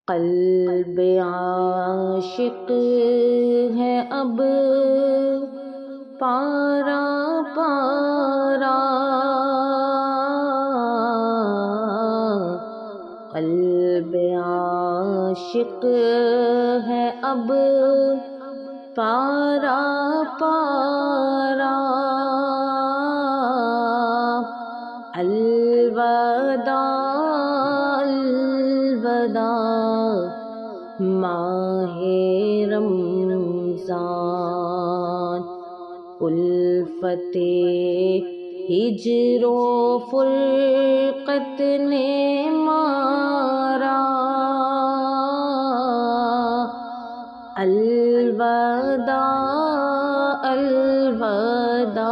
قلب عاشق ہے اب پارا پارا، قلب عاشق ہے اب پارا پارا، الوداع الوداع ماہ رمضان، الفت ہجر و فرقت نے مارا، الوداع الوداع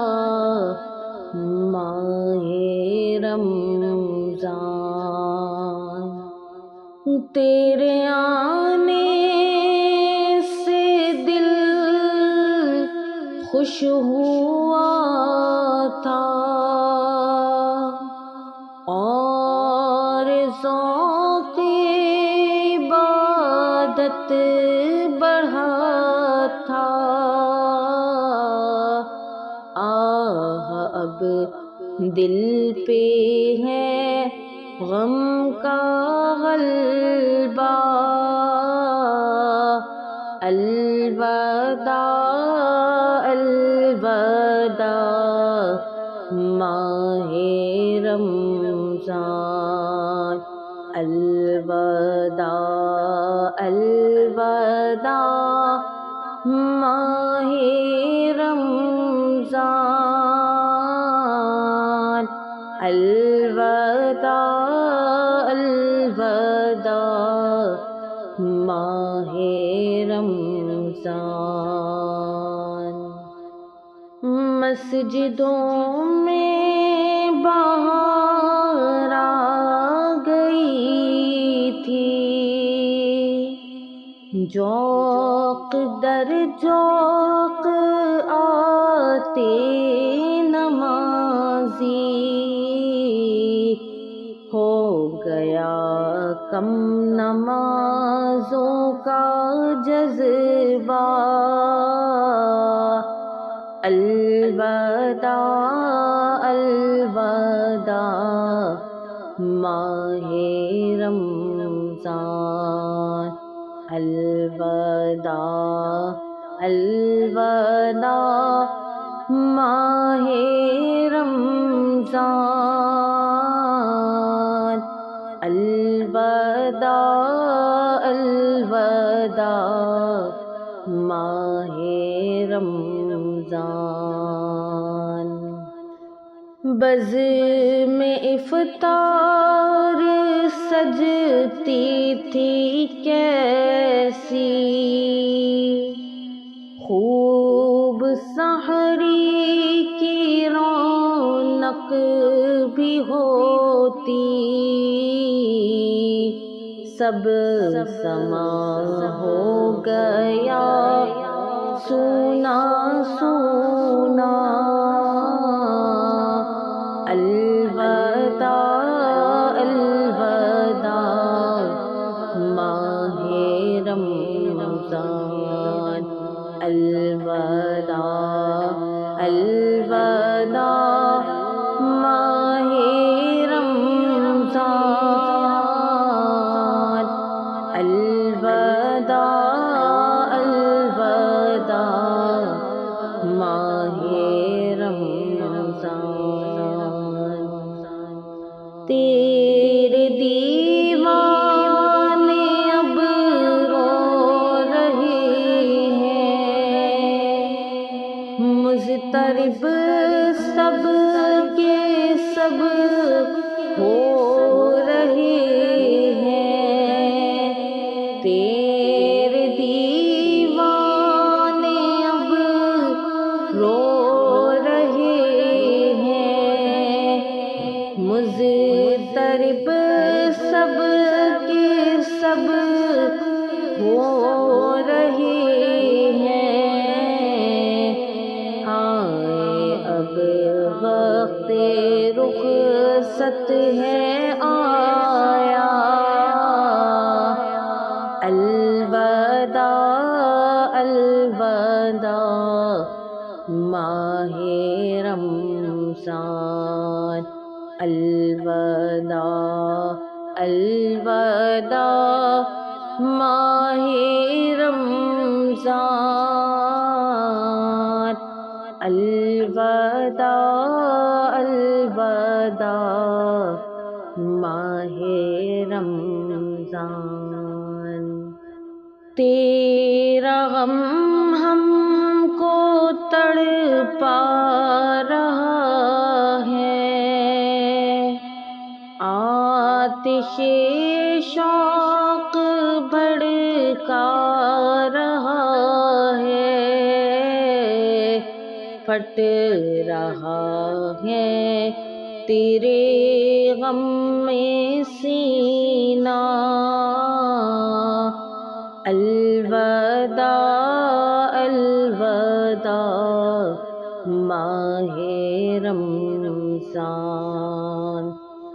ماہ رمضان، تیرے آنے سے دل خوش ہوا تھا اور ذوق عبادت بڑھا تھا، آہ اب دل پہ ہے غم کا غلبہ، الوداع الوداع ماہ رمضان، الوداع الوداع ماہ رمضان، الوداع الوداع ماہ رمضان، مسجدوں میں بہار آ گئی تھی، ذوق در ذوق آتے نمازی، ہو گیا کم نمازوں کا جذبہ، الوداع الوداع ماہ رمضان، الوداع الوداع ماہ رمضان، الوداع الوداع ماہ رمضان، بزم افطار سجتی تھی کیسی، خوب سحری کی رونق بھی ہوتی، سب سما ہو گیا سونا سونا، الوداع الوداع ماہ رمضان، الوداع الوداع ماہ رمضان، الوداع الوداع ماہ رمضان، تیرے دیوانے اب رو رہے ہیں، مضطرب سب کے سب ہو رہے ہیں، تیرے دیوانے اب رو رہے ہیں، مضطرب سب کے سب ہو رہے ہیں، آئے اب وقت رخصت ہے آیا، الوداع ماہ رمضان، الوداع الوداع ماہ رمضان، الوداع الوداع ماہ رمضان۔ تیرا غم ہم کو تڑپا رہا ہے، آتش شوق بھڑکا رہا ہے، پھٹ رہا ہے تیرے غم میں سینہ، الوداع الوداع ماہ رمضان،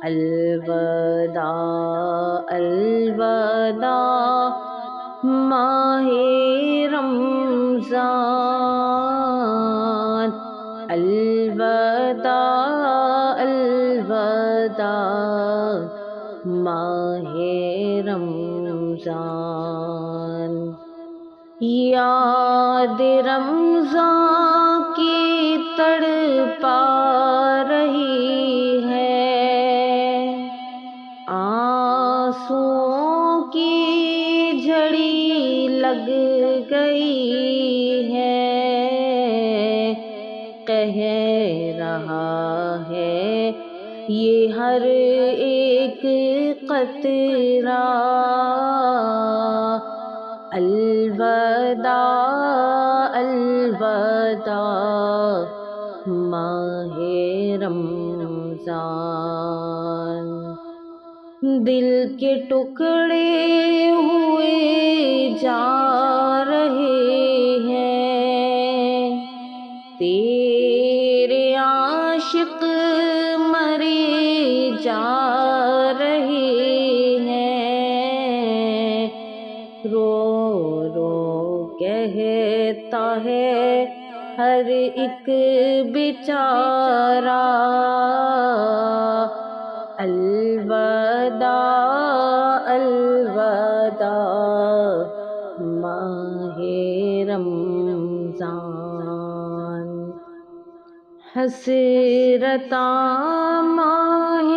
الوداع الوداع ماہ رمضان، الوداع الوداع ماہ رمضان۔ یاد رمضان کی تڑپا رہی ہے، آنسوؤں کی جھڑی لگ گئی ہے، کہہ رہا ہے یہ ہر ایک قطرہ، الوداع الوداع ماہ رمضان۔ دل کے ٹکڑے ہوئے جا رہے ہیں، تیرے عاشق مرے جا رہے ہیں، رو رو کہتا ہے ہر ایک بیچارہ، الوداع الوداع ماہ رمضان۔ حسرتاں ماہ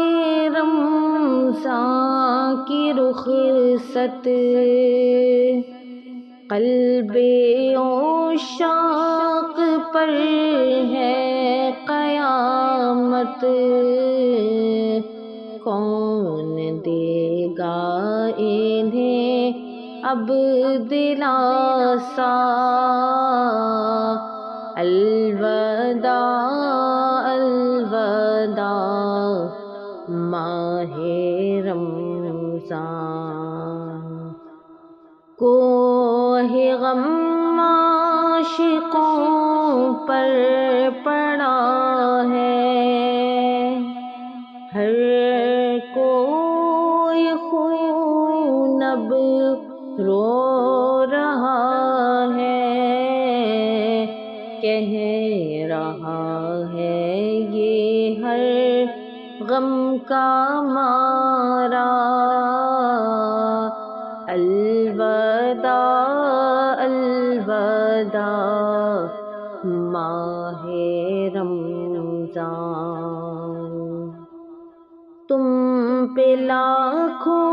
رمضان کی رخصت، قلب عشاق پر ہے قیامت، کون دے گا انہیں اب دلاسا، الوداع الوداع ماہ رمضان۔ کوہ غم عاشقوں پر پڑا ہے، ہر کوئی خون اب رو رہا ہے، کہہ رہا ہے یہ ہر غم کا مارا، الوداع الوداع ماہ رمضان۔ تم پہ لاکھوں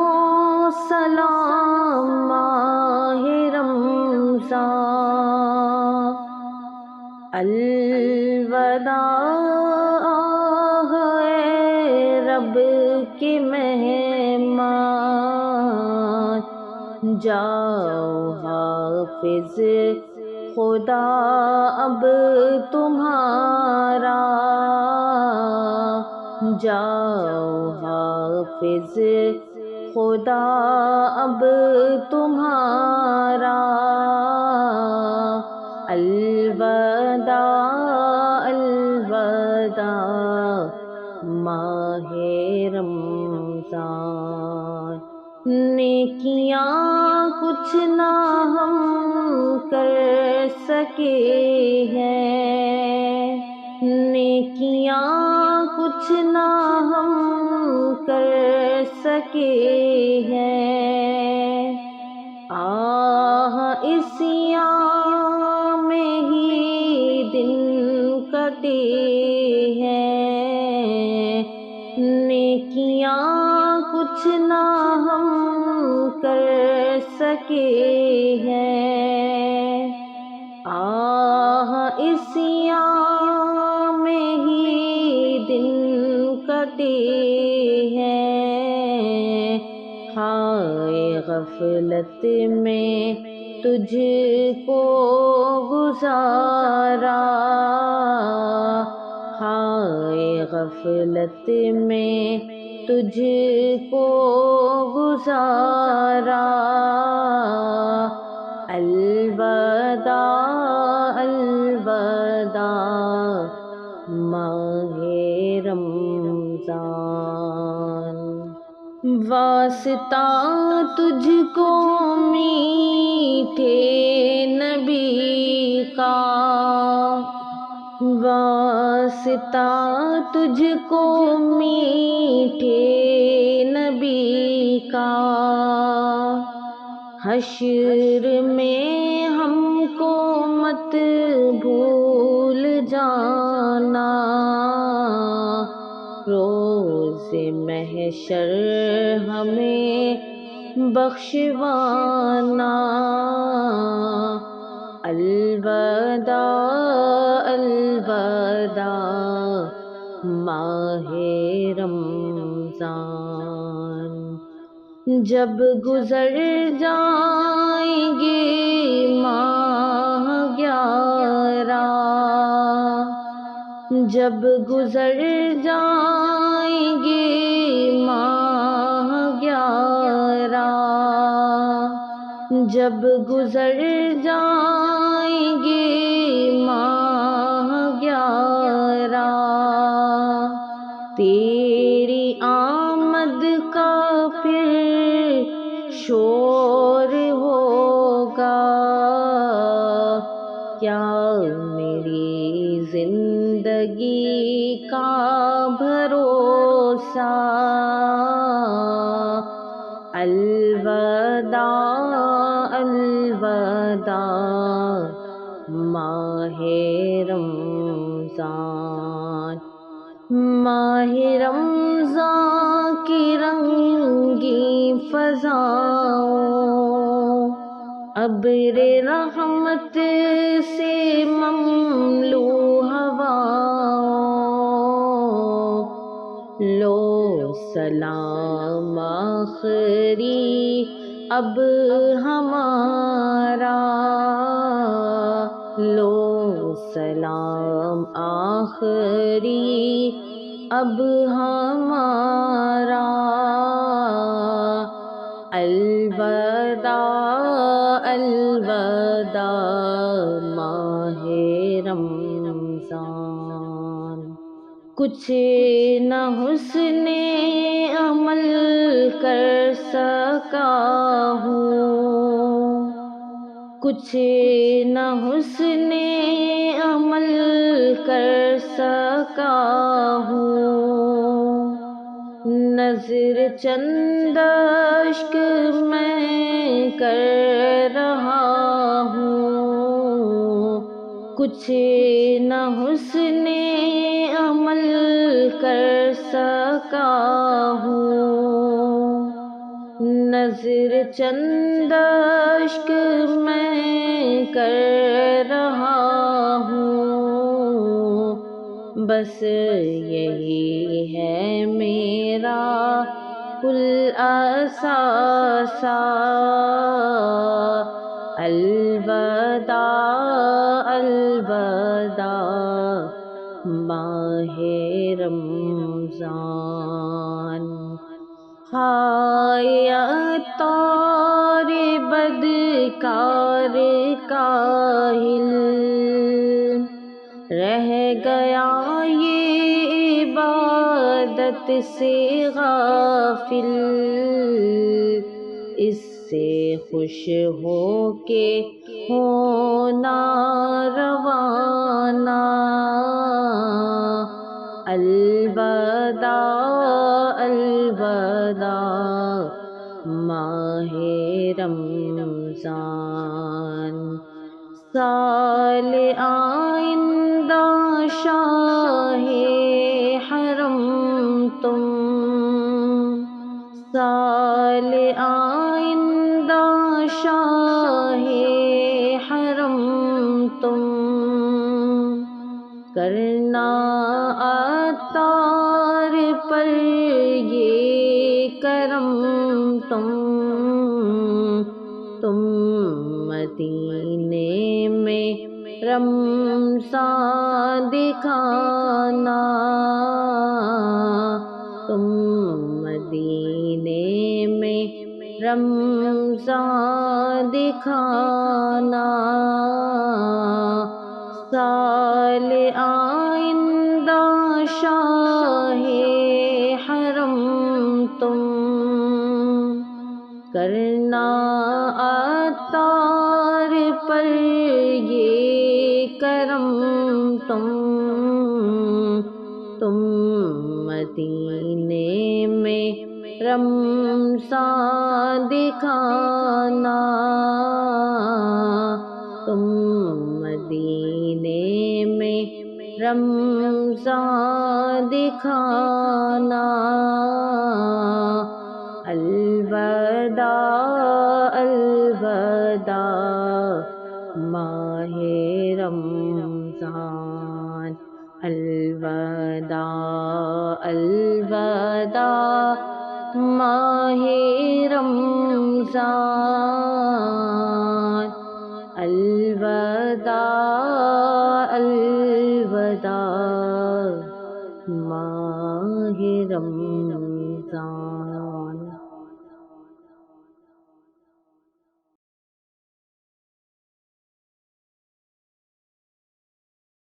سلام ماہ رمضان، الوداع اے رب کے مہمان، جاؤ حافظ خدا اب تمہارا، جاؤ حافظ خدا اب تمہارا، الوداع الوداع ماہ رمضان۔ نیکیاں کچھ نہ ہم کر سکے ہیں، نیکیاں کچھ نہ ہم کر سکے ہیں، اسیاں میں ہی دن کٹے ہیں، نیکیاں کچھ نہ ہم کر سکے ہیں، اسیاں میں ہی دن کٹے ہیں، ہائے غفلت میں تجھ کو گزارا، ہائے غفلت میں تجھ کو گزارا، الوداع الوداع ماہ رمضان، واسطہ تجھ کو میٹھے نبی کا، واسطہ تجھ کو میٹھے نبی کا، حشر میں ہم کو مت بھول جانا، روز محشر ہمیں بخشوانا، الوداع الوداع ماہ رمضان، جب گزر جائیں گے ماہ 11، جب گزر جائیں گے ماہ 11، جب گزر جائیں گے ماہ 11، تیری آمد کا پھر شور ہوگا، کیا میری زندگی کا بھروسہ، الوداع الوداع ماہ رمضان، ماہ رمضان کی رنگی فضاؤں، ابر رحمت سے مملو ہواؤں، لو سلام آخری اب ہمارا، لو سلام آخری اب ہمارا، الوداع الوداع ماہ رمضان، کچھ نہ حسن عمل کر سکا ہوں، کچھ نہ حسن عمل کر سکا ہوں، نظر چند اشک میں کر رہا ہوں، کچھ نہ حسن عمل کر سکا ہوں، نظر چند اشک میں کر رہا ہوں، بس یہی ہے میرا کل اثاثہ، الوداع الوداع ماہ رمضان، ہائے عطار بدکار کاہل، رہ گیا یہ عبادت سے غافل، اس سے خوش ہو کے ہونا روانہ، الوداع الوداع ماہ رمضان، سال آئندہ شاہ حرم تم، سال آئندہ شاہ حرم تم، کرنا عطار پر یہ کرم تم مدینے میں رمضان دکھانا، تم مدینے میں رمضان دکھانا، سال آئندہ شاہ حرم تم، کرنا عطار پر یہ کرم تم مدینے میں رمضان دکھانا، تم مدینے میں رمضان دکھانا، الوداع الوداع ماہ رمضان، الوداع الوداع ماہ رمضان، الوداع الوداع ماہ رمضان۔